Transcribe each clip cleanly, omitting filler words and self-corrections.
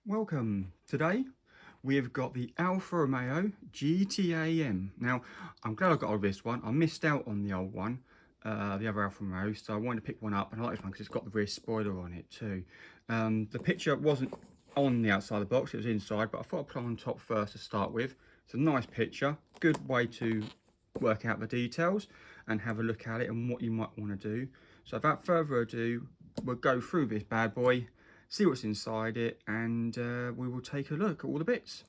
Welcome. Today we've got the Alpha Romeo GTAm. Now I'm glad I got hold of this one. I missed out on the old one, the other Alpha Romeo, so I wanted to pick one up, and I like this one because it's got the rear spoiler on it too. The picture wasn't on the outside of the box, it was inside, but I thought I'd put it on top first to start with. It's a nice picture, good way to work out the details and have a look at it and what you might want to do. So without further ado, we'll go through this bad boy, see what's inside it, and we will take a look at all the bits.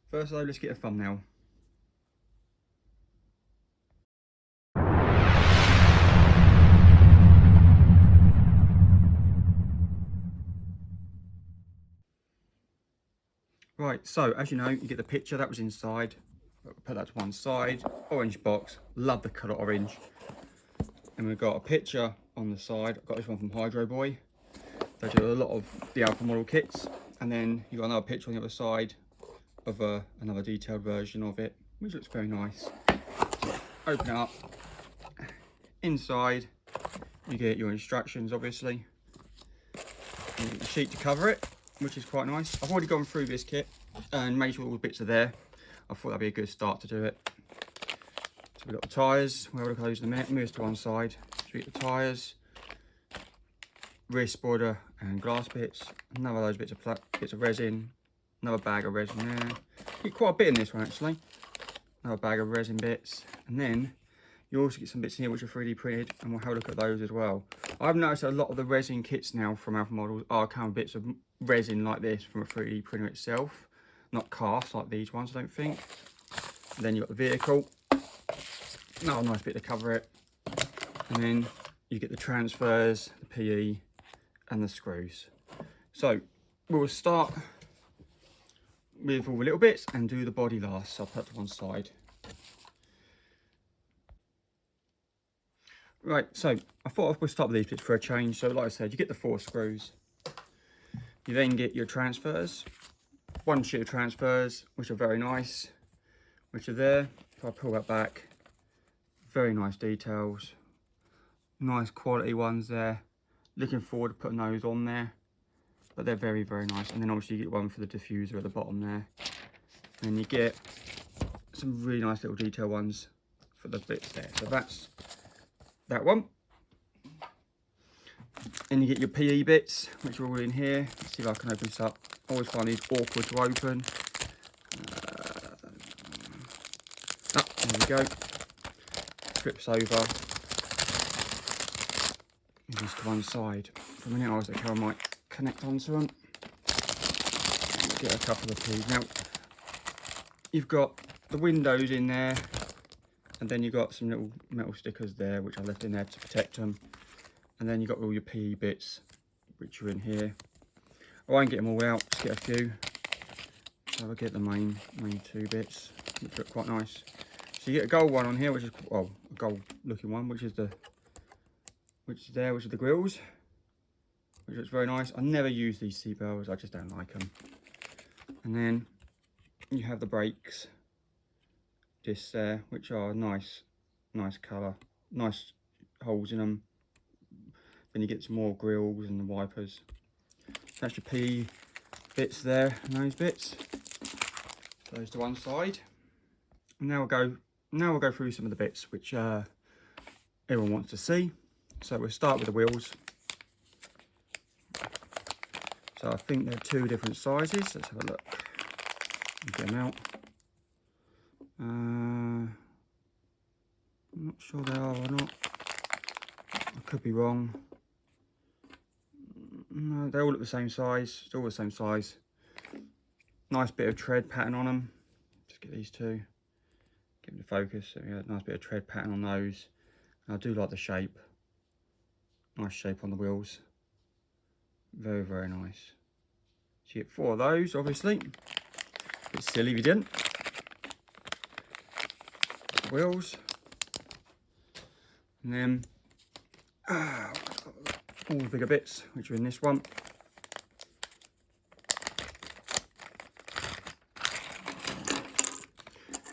First though, let's get a thumbnail. Right, so as you know, you get the picture that was inside. Put that to one side. Orange box, love the colour orange. And we've got a picture on the side. I've got this one from Hydro Boy. They do a lot of the Alpha model kits. And then you've got another picture on the other side of another detailed version of it, which looks very nice. So open it up. Inside, you get your instructions, obviously. And you get the sheet to cover it, which is quite nice. I've already gone through this kit and made sure all the bits are there. I thought that'd be a good start to do it. So we've got the tyres. We'll have a look at those in a minute. Move to one side. So we get the tyres, rear spoiler and glass bits. Another of those bits of resin. Another bag of resin there. You get quite a bit in this one actually. Another bag of resin bits, and then you also get some bits in here which are 3D printed, and we'll have a look at those as well. I've noticed a lot of the resin kits now from Alpha models are kind of bits of resin like this from a 3D printer itself, not cast like these ones, I don't think. And then you've got the vehicle, another nice bit to cover it, and then you get the transfers, the PE, and the screws. So we'll start with all the little bits and do the body last. So I'll put it to one side. Right, so I thought we'll start with these bits for a change. So like I said, you get the 4 screws. You then get your transfers. One sheet of transfers, which are very nice, which are there. If I pull that back, very nice details. Nice quality ones there. Looking forward to putting those on there. But they're very, very nice. And then obviously you get one for the diffuser at the bottom there. And you get some really nice little detail ones for the bits there. So that's that one. Then you get your PE bits, which are all in here. Let's see if I can open this up. I always find these awkward to open. There we go. Flips over. And just to one side. For a minute I was like, I might connect onto them. Get a couple of PEs. Now, you've got the windows in there, and then you've got some little metal stickers there, which I left in there to protect them. And then you've got all your PE bits, which are in here. I won't get them all out, just get a few. So I'll get the main 2 bits, which look quite nice. So you get a gold one on here, which is, well, a gold looking one, which is the grills, which looks very nice. I never use these seat belts, I just don't like them. And then you have the brakes discs there, which are nice colour, nice holes in them. Then you get some more grills and the wipers. That's your P bits there, and those bits. Those to one side. And now we'll go through some of the bits which everyone wants to see. So we'll start with the wheels. So I think they're 2 different sizes. Let's have a look. Get them out. I'm not sure they are or not. I could be wrong. No, they all look the same size. It's all the same size. Nice bit of tread pattern on them. Just get these 2. Get them to focus. So yeah, nice bit of tread pattern on those. And I do like the shape. Nice shape on the wheels. Very, very nice. So you get 4 of those, obviously. Bit silly if you didn't. Wheels. And then all the bigger bits, which are in this one.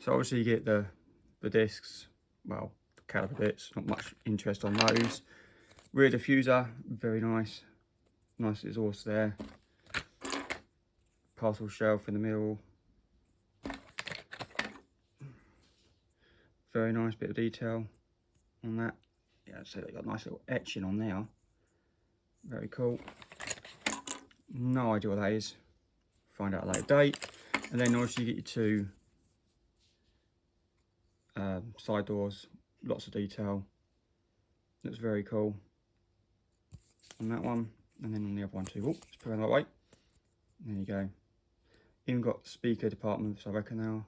So obviously you get the discs, well, the caliper bits, not much interest on those. Rear diffuser, very nice. Nice exhaust there. Parcel shelf in the middle. Very nice bit of detail on that. Yeah, so they got a nice little etching on there. Very cool. No idea what that is. Find out at a later date. And then obviously you get your two side doors. Lots of detail. Looks very cool on that one. And then on the other one too. Oh, let's put it that way. There you go. Even got speaker departments, I reckon they are.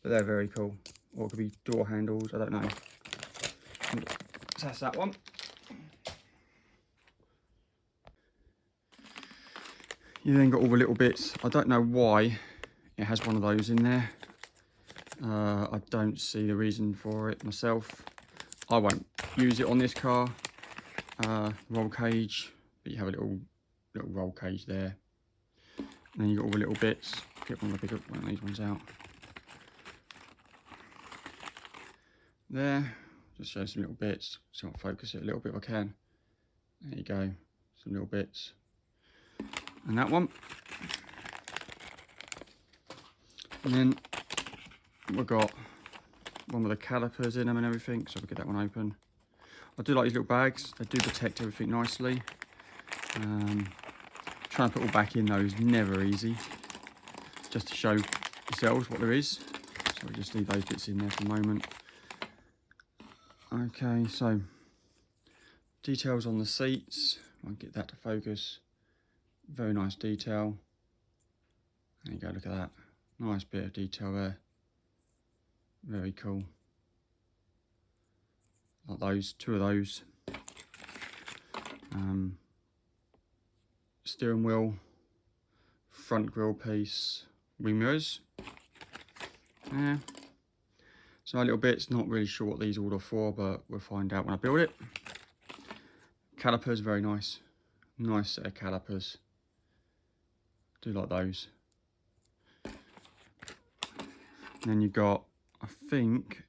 But they're very cool. Or it could be door handles, I don't know. So that's that one. You then got all the little bits. I don't know why it has one of those in there. I don't see the reason for it myself. I won't use it on this car. Roll cage, but you have a little roll cage there. And then you got all the little bits. Get one of the bigger one of these ones out. There, just show some little bits. So I'll focus it a little bit if I can. There you go, some little bits. And that one. And then we've got one with the calipers in them and everything, so we'll get that one open. I do like these little bags, they do protect everything nicely. Trying to put all back in though is never easy, just to show yourselves what there is. So we just leave those bits in there for the moment. Okay, so details on the seats, I'll get that to focus. Very nice detail. There you go, look at that. Nice bit of detail there. Very cool. Like those, two of those. Steering wheel, front grille piece, wing mirrors. Yeah. So a little bits, not really sure what these all are for, but we'll find out when I build it. Calipers, very nice. Nice set of calipers. Do like those. And then you've got, I think,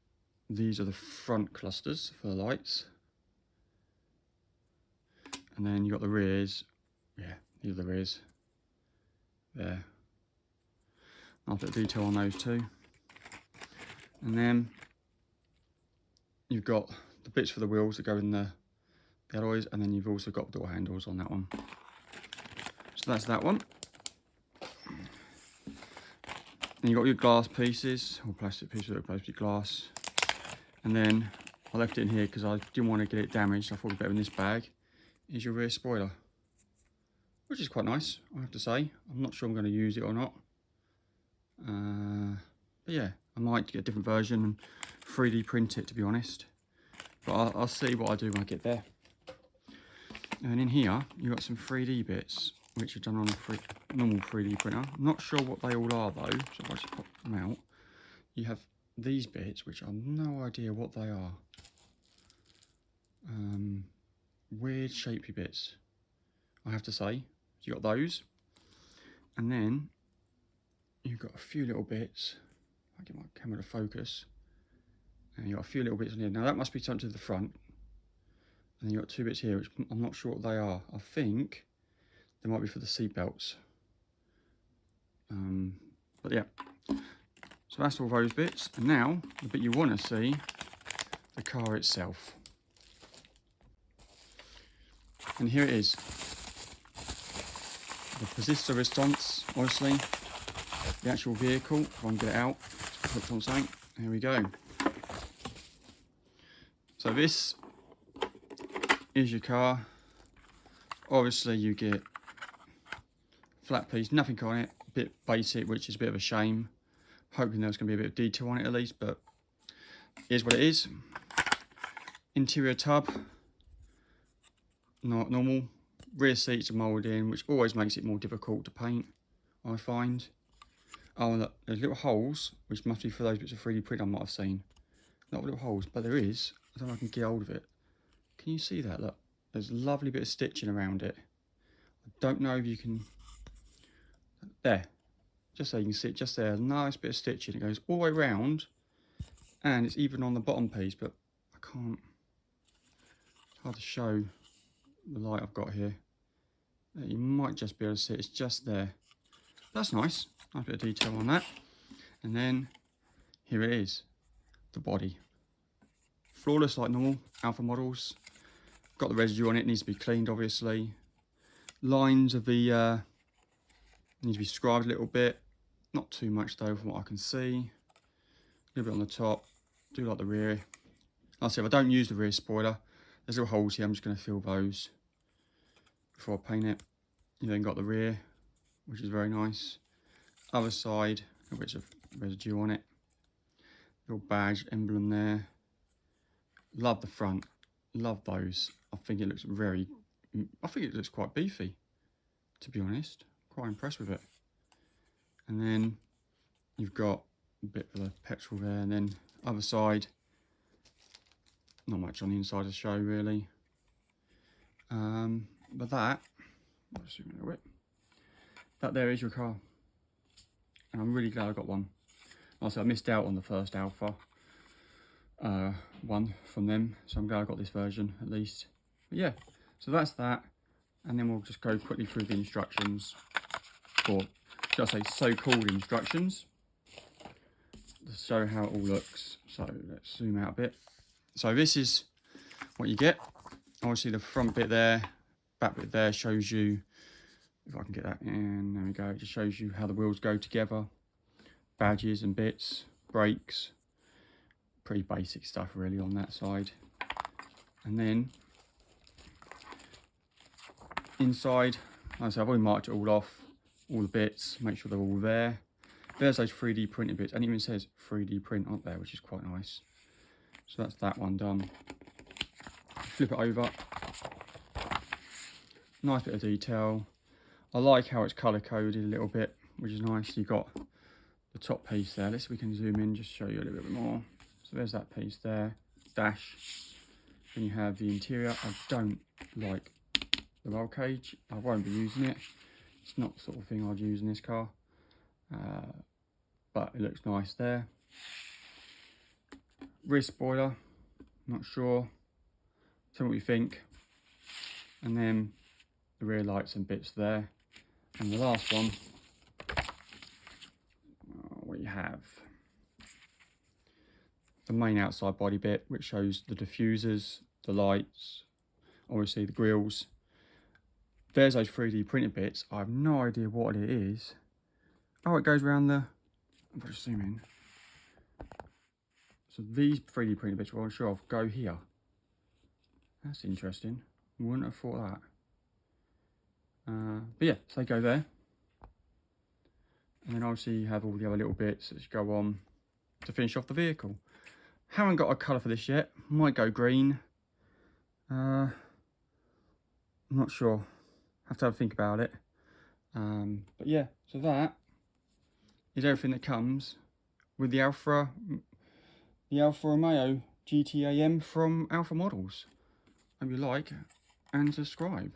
these are the front clusters for the lights. And then you've got the rears. Yeah, these are the rears. There. I'll put detail on those too. And then you've got the bits for the wheels that go in the alloys, and then you've also got door handles on that one. So that's that one. Then you've got your glass pieces, or plastic pieces with plastic glass. And then I left it in here because I didn't want to get it damaged. I thought it'd be better in this bag. Is your rear spoiler, which is quite nice, I have to say. I'm not sure I'm going to use it or not. But yeah, I might get a different version and 3D print it, to be honest. But I'll see what I do when I get there. And in here, you've got some 3D bits, which are done on a normal 3D printer. I'm not sure what they all are though, so if I just pop them out. You have these bits, which I have no idea what they are. Weird shapy bits, I have to say. You got those. And then you've got a few little bits. I'll get my camera to focus. And you've got a few little bits on here. Now that must be something to the front. And you've got two bits here, which I'm not sure what they are. I think they might be for the seat belts. But yeah. So that's all those bits. And now, the bit you want to see, the car itself. And here it is. The resistor response, obviously. The actual vehicle, if I can get it out, hooked on something. There we go. So this is your car. Obviously you get flat piece, nothing on it, a bit basic, which is a bit of a shame. Hoping there's going to be a bit of detail on it at least, but here's what it is. Interior tub, not normal. Rear seats are moulded in, which always makes it more difficult to paint, I find. Oh, and look, there's little holes, which must be for those bits of 3D print I might have seen. Not little holes, but there is. I don't know if I can get hold of it. Can you see that? Look, there's a lovely bit of stitching around it. I don't know if you can... There. Just so you can see it just there. A nice bit of stitching. It goes all the way round. And it's even on the bottom piece, but I can't... It's hard to show the light I've got here. You might just be able to see it's just there. That's nice. Nice bit of detail on that. And then here it is, the body. Flawless like normal Alpha models. Got the residue on it, needs to be cleaned obviously. Lines of the need to be scribed a little bit. Not too much though from what I can see. A little bit on the top. Do like the rear. Like I said, if I don't use the rear spoiler, there's little holes here, I'm just going to fill those before I paint it. You then got the rear, which is very nice. Other side, a bit of residue on it. Little badge emblem there. Love the front. Love those. I think it looks quite beefy, to be honest. Quite impressed with it. And then you've got a bit of the petrol there, and then other side, not much on the inside to show really. But that, I'll zoom in a little bit. That there is your car. And I'm really glad I got one. Also, I missed out on the first Alpha one from them, so I'm glad I got this version at least. But yeah, so that's that. And then we'll just go quickly through the instructions, or should I say so-called instructions, to show how it all looks. So let's zoom out a bit. So this is what you get. Obviously the front bit there, back bit there shows you, if I can get that in, there we go, it just shows you how the wheels go together, badges and bits, brakes, pretty basic stuff really on that side. And then inside, like I said, I've already marked it all off, all the bits, make sure they're all there. There's those 3D printed bits, and it even says 3D print on there, which is quite nice. So that's that one done. Flip it over. Nice bit of detail. I like how it's colour coded a little bit, which is nice. You've got the top piece there. Let's see if we can zoom in, just show you a little bit more. So there's that piece there, dash. Then you have the interior. I don't like the roll cage. I won't be using it. It's not the sort of thing I'd use in this car. But it looks nice there. Rear spoiler, not sure. Tell me what you think. And then the rear lights and bits there. And the last one, we have the main outside body bit, which shows the diffusers, the lights, obviously the grills. There's those 3D printed bits. I have no idea what it is. Oh, it goes around the, I'll just zoom in. So these 3D printed bits, well, I'm sure I'll go here. That's interesting. Wouldn't have thought that. But yeah, so they go there. And then obviously you have all the other little bits that go on to finish off the vehicle. Haven't got a colour for this yet. Might go green. I'm not sure. Have to have a think about it. But yeah, so that is everything that comes with the Alpha Remeo GTAm from Alpha Models. Hope you like and subscribe.